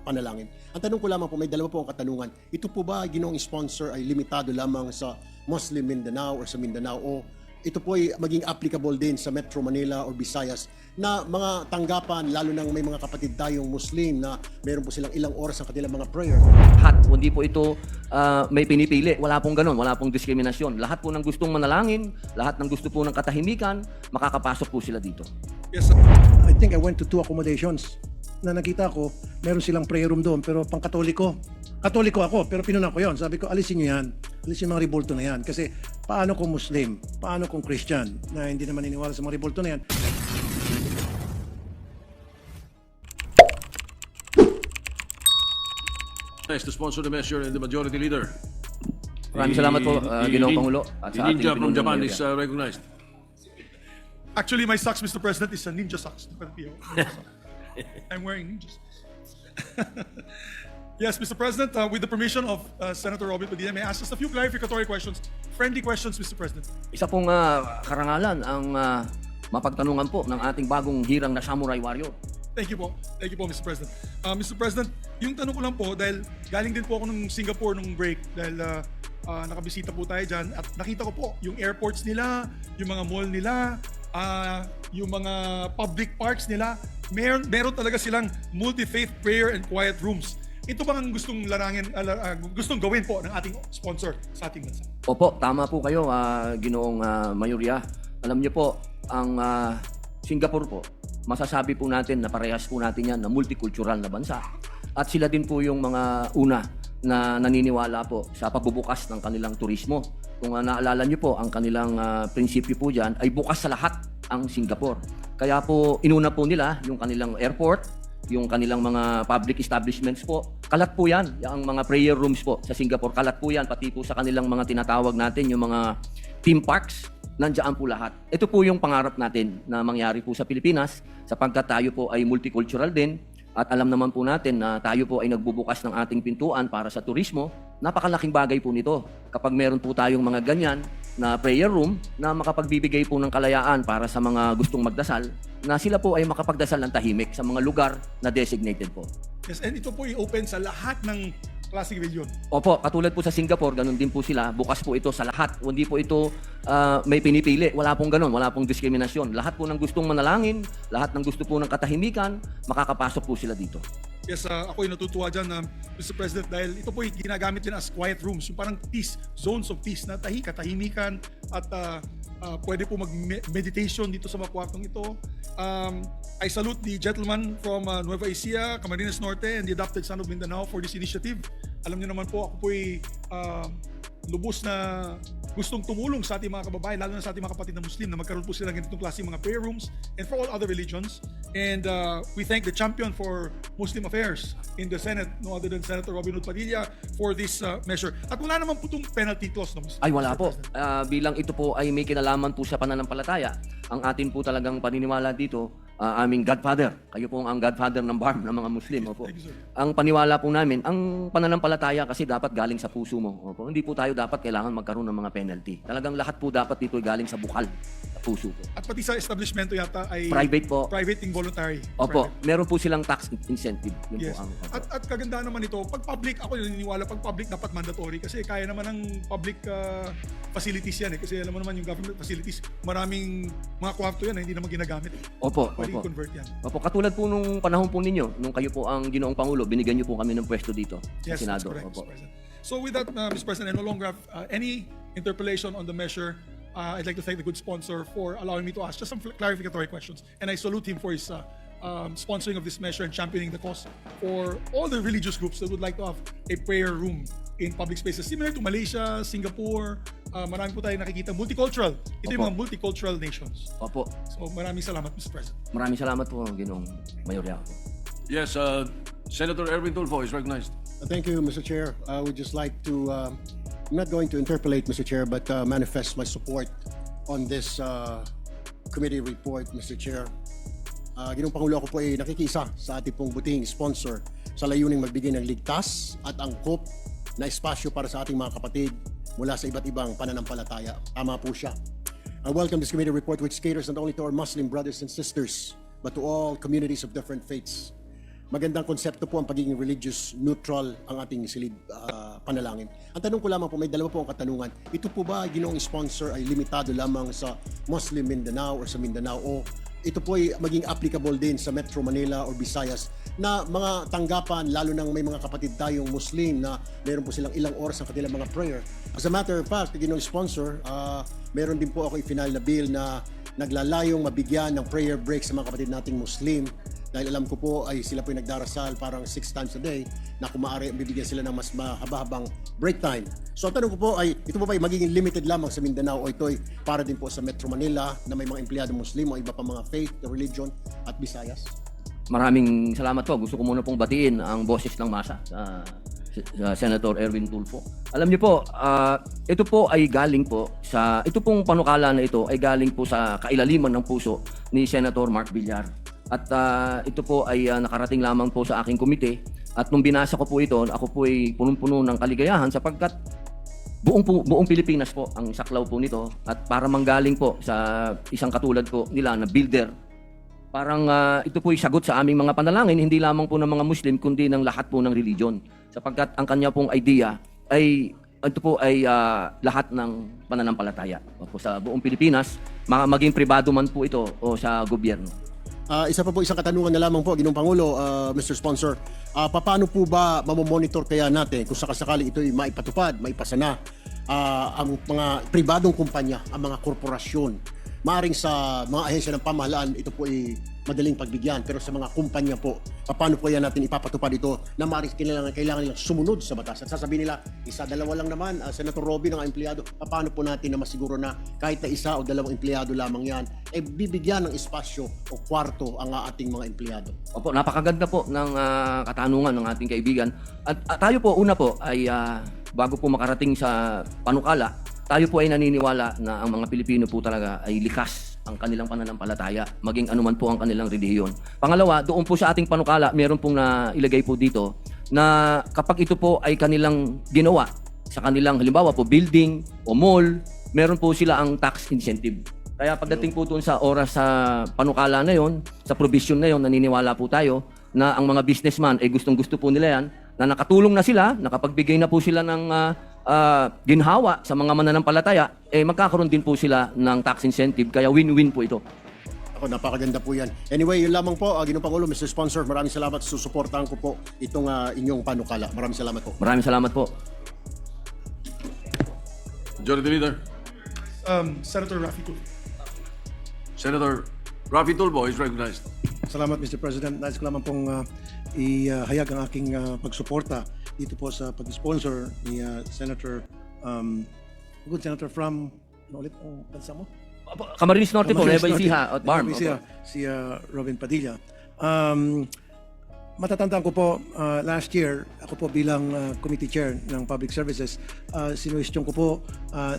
panalangin. Ang tanong ko lamang po, may dalawa po ang katanungan. Ito po ba ginoong sponsor ay limitado lamang sa Muslim Mindanao or sa Mindanao o ito po ay maging applicable din sa Metro Manila or Visayas na mga tanggapan, lalo nang may mga kapatid tayong Muslim na meron po silang ilang oras ang kanilang mga prayer? Lahat, hindi po ito may pinipili. Wala pong ganun, wala pong diskriminasyon. Lahat po ng gustong manalangin, lahat ng gusto po ng katahimikan, makakapasok po sila dito. Yes, sir. I think I went to 2 accommodations na nakita ko, meron silang prayer room doon, pero pang Katoliko. Katoliko ako, pero pinuna ko yon. Sabi ko, alisin nyo yan. Alisin yung mga revolto na yan. Kasi paano kung Muslim? Paano kung Christian na hindi naman niniwala sa mga revolto na yan? Nice to sponsor the measure and the majority leader. Maraming salamat po, Ginoong Pangulo. At The sa ating ninja from Pinoy Japan Mayorya. is recognized. Actually, my socks, Mr. President, is a ninja socks. I'm wearing ninja socks. Yes, Mr. President, with the permission of Senator Robin Padilla, may I ask just a few clarificatory questions, friendly questions, Mr. President. Isa pong karangalan ang mapagtanungan po ng ating bagong hirang na samurai warrior. Thank you po. Thank you po, Mr. President. Mr. President, yung tanong ko lang po, dahil galing din po ako ng Singapore nung break, dahil nakabisita po tayo dyan, at nakita ko po yung airports nila, yung mga mall nila, yung mga public parks nila, meron talaga silang multi-faith prayer and quiet rooms. Ito bang ang gustong gustong gawin po ng ating sponsor sa ating bansa? Opo, tama po kayo, Ginoong Mayorya. Alam niyo po, ang Singapore po, masasabi po natin na parehas po natin yan na multicultural na bansa. At sila din po yung mga una na naniniwala po sa pagbubukas ng kanilang turismo. Kung naalala niyo po, ang kanilang prinsipyo po dyan ay bukas sa lahat ang Singapore. Kaya po, inuna po nila yung kanilang airport, yung kanilang mga public establishments po. Kalat po yan, yung mga prayer rooms po sa Singapore. Kalat po yan, pati po sa kanilang mga tinatawag natin, yung mga theme parks, nandiyan po lahat. Ito po yung pangarap natin na mangyari po sa Pilipinas sapagkat tayo po ay multicultural din at alam naman po natin na tayo po ay nagbubukas ng ating pintuan para sa turismo. Napakalaking bagay po nito kapag meron po tayong mga ganyan na prayer room na makapagbibigay po ng kalayaan para sa mga gustong magdasal na sila po ay makapagdasal ng tahimik sa mga lugar na designated po. Yes, and ito po i-open sa lahat ng klaseng reliyon. Opo, katulad po sa Singapore, ganun din po sila. Bukas po ito sa lahat. Hindi po ito may pinipili. Wala pong ganun. Wala pong diskriminasyon. Lahat po ng gustong manalangin, lahat ng gusto po ng katahimikan, makakapasok po sila dito. Yes, ako ay natutuwa dyan, Mr. President, dahil ito po ay ginagamit din as quiet rooms, yung parang peace, zones of peace na katahimikan at pwede po mag-meditation dito sa mga kwartong ito. I salute the gentleman from Nueva Ecija, Camarines Norte, and the adopted son of Mindanao for this initiative. Alam niyo naman po, ako po ay lubos na gustong tumulong sa ating mga kababayan, lalo na sa ating mga kapatid na Muslim, na magkaroon po sila ng ganitong klase mga prayer rooms and for all other religions. And we thank the champion for Muslim affairs in the Senate, no other than Senator Robin Hood Padilla, for this measure. At wala naman po itong penalty clause, no, Mr. Ay wala po. President. Bilang ito po ay may kinalaman po sa pananampalataya, ang atin po talagang paniniwala dito, aming Godfather. Kayo po ang Godfather ng BARM ng mga Muslim. Opo. Thank you, sir. Ang paniwala po namin, ang pananampalataya kasi dapat galing sa puso mo. Opo. Hindi po tayo dapat kailangan magkaroon ng mga penalty. Talagang lahat po dapat dito ay galing sa bukal, sa puso po. At pati sa establishmento yata ay Private po. private involuntary. Opo, Private. meron po silang tax incentive. Yun Yes. po ang At kagandaan naman ito, pag public, ako naniniwala pag public dapat mandatory kasi kaya naman ng public facilities yan eh. Kasi alam mo naman yung government facilities, maraming mga kwarto yan na hindi naman ginagamit. Opo, Pwede opo. i-convert yan. Opo, katulad po nung panahon po ninyo, nung kayo po ang Ginoong Pangulo, binigyan niyo po kami ng pwesto dito sa Yes, that's Senado. correct, Opo. Mr. President. So with that, Mr. President, I no longer have any interpellation on the measure. I'd like to thank the good sponsor for allowing me to ask just some clarificatory questions. And I salute him for his sponsoring of this measure and championing the cause for all the religious groups that would like to have a prayer room in public spaces. Similar to Malaysia, Singapore, marami po tayo nakikita. Multicultural. Ito yung Opo. mga multicultural nations. Opo. So maraming salamat, Mr. President. Maraming salamat po, Ginoong Mayorya. Yes, Senator Erwin Tulfo is recognized. Thank you, Mr. Chair. I would just like to, I'm not going to interpolate, Mr. Chair, but manifest my support on this committee report, Mr. Chair. Ginoong Pangulo, ako po ay nakikisa sa ating pong butihing sponsor sa layuning magbigay ng ligtas at angkop na espasyo para sa ating mga kapatid mula sa iba't ibang pananampalataya. Tama po siya. I welcome this committee report which caters not only to our Muslim brothers and sisters, but to all communities of different faiths. magandang konsepto po ang pagiging religious neutral ang ating silid panalangin. Ang tanong ko lamang po, may dalawa po ang katanungan. Ito po ba ginoong sponsor ay limitado lamang sa Muslim Mindanao or sa Mindanao o ito po ay maging applicable din sa Metro Manila or Visayas na mga tanggapan, lalo nang may mga kapatid tayong Muslim na meron po silang ilang oras ang kanilang mga prayer. As a matter of fact, ginoong sponsor, meron din po ako i-final na bill na naglalayong mabigyan ng prayer break sa mga kapatid nating Muslim dahil alam ko po ay sila po yung nagdarasal parang 6 times a day na kung maaari bibigyan sila ng mas mahaba-habang break time. So ang tanong ko po ay ito po ba ay magiging limited lamang sa Mindanao o ito ay para din po sa Metro Manila na may mga empleyado Muslim o iba pa mga faith, religion at Visayas? Maraming salamat po. Gusto ko muna pong batiin ang boses ng masa sa Senator Erwin Tulfo. Alam niyo po, ito po ay galing po sa, ito pong panukala na ito ay galing po sa kailaliman ng puso ni Senator Mark Villar. At ito po ay nakarating lamang po sa aking komite. At nung binasa ko po ito, ako po ay punong-puno ng kaligayahan sapagkat buong Pilipinas po ang saklaw po nito. At para manggaling po sa isang katulad po nila na builder, parang ito po ay sagot sa aming mga panalangin, hindi lamang po ng mga Muslim, kundi ng lahat po ng religion. Sapagkat ang kanya pong idea ay ito po ay lahat ng pananampalataya. Po sa buong Pilipinas, maging pribado man po ito o sa gobyerno. Isa pa po isang katanungan na lamang po, Ginoong Pangulo, Mr. Sponsor. Paano po ba mamomonitor kaya natin kung sakasakali ito ay maipatupad, maipasa na ang mga pribadong kumpanya, ang mga korporasyon? Maaring sa mga ahensya ng pamahalaan, ito po ay madaling pagbigyan. Pero sa mga kumpanya po, paano po yan natin ipapatupad ito na maaring kailangan nilang sumunod sa batas? At sasabihin nila, isa, dalawa lang naman, Senator Robin ang empleyado. Paano po natin na masiguro na kahit na isa o dalawang empleyado lamang yan, ay bibigyan ng espasyo o kwarto ang ating mga empleyado? Opo, napakaganda po ng katanungan ng ating kaibigan. At tayo po, una po, ay bago po makarating sa panukala, tayo po ay naniniwala na ang mga Pilipino po talaga ay likas ang kanilang pananampalataya, maging anuman po ang kanilang relihiyon. Pangalawa, doon po sa ating panukala, meron pong nailagay po dito na kapag ito po ay kanilang ginawa sa kanilang halimbawa po building o mall, meron po sila ang tax incentive. Kaya pagdating po doon sa oras sa panukala na yon, sa provision na yon, naniniwala po tayo na ang mga businessman ay gustong-gusto po nila yan, na nakatulong na sila, nakapagbigay na po sila ng ginhawa sa mga mananampalataya, magkakaroon din po sila ng tax incentive, kaya win-win po ito. Ako, napakaganda po yan. Anyway, yun lamang po, Ginoong Pangulo, Mr. Sponsor, maraming salamat. Susuportahan ko po itong inyong panukala. Maraming salamat po. Maraming salamat po. Majority Leader. Senator Raffy Tulfo. Senator Raffy Tulfo is recognized. Salamat, Mr. President. Nais ko lamang pong ihayag ang aking pagsuporta dito po sa pag-sponsor ni Senator Senator from ano ulit ang bansa mo? Camarines Norte po, Camarines Nueva Norte. Ecija at Barm. Nueva Ecija, si Robin Padilla. Matatandaan ko po, last year, ako po bilang committee chair ng Public Services, sinuwestiyon ko po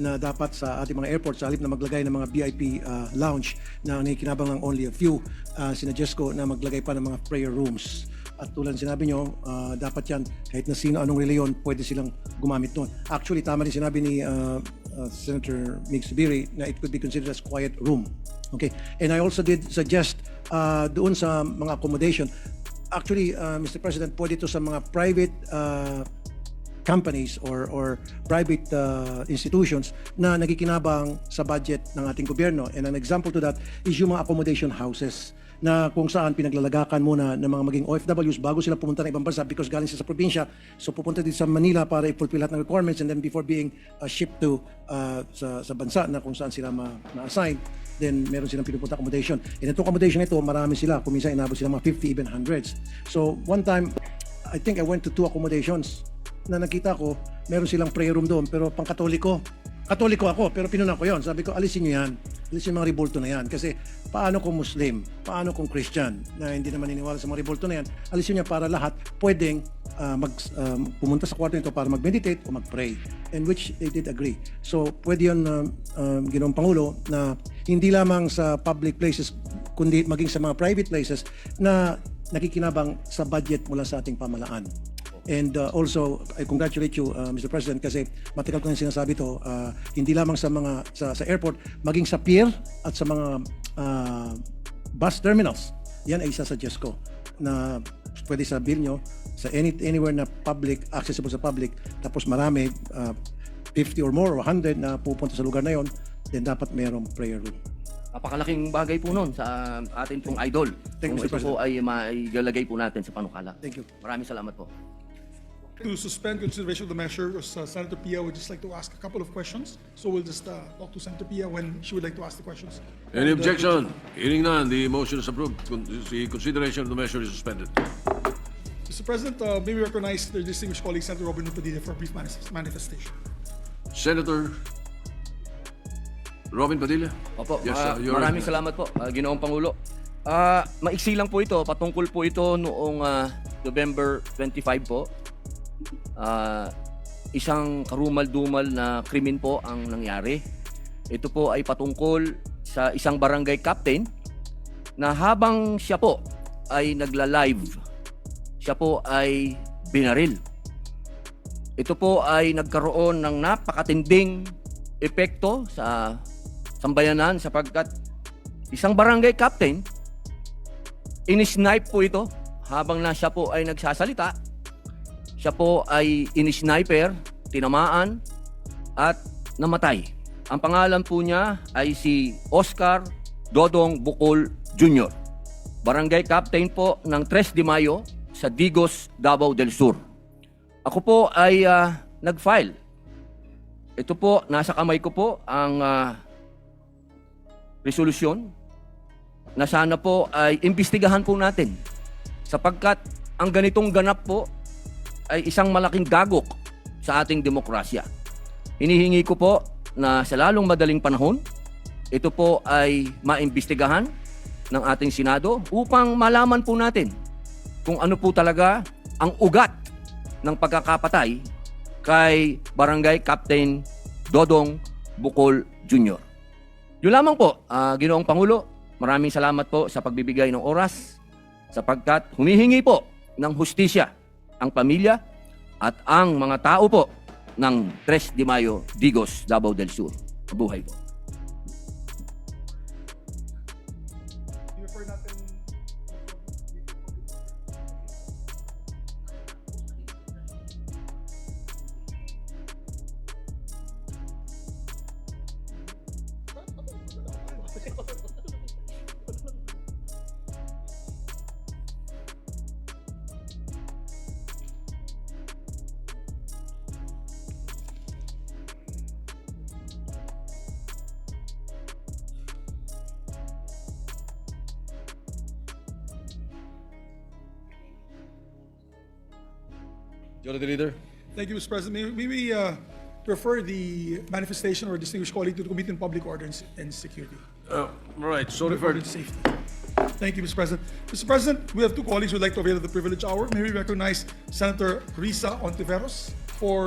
na dapat sa ating mga airports, sa halip na maglagay ng mga VIP lounge na nakikinabang ng only a few, sinuggest ko na maglagay pa ng mga prayer rooms. At tulad sinabi nyo, dapat yan, kahit na sino anong reliyon, pwede silang gumamit nun. Actually, tama rin sinabi ni Senator Mig Subiri na it could be considered as quiet room. Okay? And I also did suggest doon sa mga accommodation, actually, Mr. President, pwede ito sa mga private companies or private institutions na nagkikinabang sa budget ng ating gobyerno. And an example to that is yung mga accommodation houses na kung saan pinaglalagakan muna ng mga maging OFWs bago sila pumunta ng ibang bansa because galing sila sa probinsya. So pupunta din sa Manila para i-fulfill lahat ng requirements and then before being shipped to sa bansa na kung saan sila ma-assign, then meron silang pinupunta accommodation. And itong accommodation ito, marami sila. Kung minsan inabot sila mga 50, even hundreds. So one time, I think I went to 2 accommodations na nakita ko, meron silang prayer room doon, pero pang Katoliko ako, pero pinuna ko yon. Sabi ko, alisin nyo yan. Alisin yung mga ribulto na yan. Kasi paano kung Muslim, paano kung Christian na hindi naman niniwala sa mga ribulto na yan, alisin nyo para lahat pwedeng pumunta sa kwarto nito para mag-meditate o mag-pray. And which they did agree. So pwede yun, Ginoong Pangulo, na hindi lamang sa public places, kundi maging sa mga private places na nakikinabang sa budget mula sa ating pamahalaan. And also, I congratulate you, Mr. President, kasi matagal ko na sinasabi ito, hindi lamang sa mga sa airport, maging sa pier at sa mga bus terminals. Yan ay isasuggest ko na pwede sa bill nyo, sa anywhere na public, accessible sa public, tapos marami, 50 or more, or 100 na pupunta sa lugar na yon, then dapat mayroong prayer room. Napakalaking bagay po nun sa atin pong idol. Thank you, Kung Mr. ito po ay maigalagay po natin sa panukala. Thank you. Maraming salamat po. To suspend consideration of the measure, Senator Pia would just like to ask a couple of questions. So we'll just talk to Senator Pia when she would like to ask the questions. Any objection? Hearing none, the motion is approved. The consideration of the measure is suspended. Mr. President, may we recognize the distinguished colleague, Senator Robin Padilla, for a brief manifestation. Senator Robin Padilla? Opo, Yes, you're maraming recognized. salamat po, Ginoong Pangulo. Maiksi lang po ito, patungkol po ito noong November 25 po. Isang karumal-dumal na krimen po ang nangyari. Ito po ay patungkol sa isang barangay captain na habang siya po ay nagla-live, siya po ay binaril. Ito po ay nagkaroon ng napakatinding epekto sa sambayanan sapagkat isang barangay captain, inisnipe po ito habang na siya po ay nagsasalita. Siya po ay inisniper, tinamaan at namatay. Ang pangalan po niya ay si Oscar Dodong Bukol Jr. Barangay captain po ng 3 de Mayo sa Digos, Davao del Sur. Ako po ay nag-file. Ito po, nasa kamay ko po ang resolusyon na sana po ay imbestigahan po natin sapagkat ang ganitong ganap po ay isang malaking gagok sa ating demokrasya. Hinihingi ko po na sa lalong madaling panahon, ito po ay maimbestigahan ng ating Senado upang malaman po natin kung ano po talaga ang ugat ng pagkakapatay kay Barangay Captain Dodong Bukol Jr. Yun lamang po, Ginoong Pangulo, maraming salamat po sa pagbibigay ng oras sapagkat humihingi po ng hustisya ang pamilya at ang mga tao po ng 3 de Mayo, Digos, Davao del Sur. Mabuhay po. Majority Leader? Thank you, Mr. President. May we refer the manifestation or distinguished colleague to the Committee on Public Order and Security? Right, so referred. Public Safety. Thank you, Mr. President. Mr. President, we have two colleagues who would like to avail of the privilege hour. May we recognize Senator Risa Ontiveros for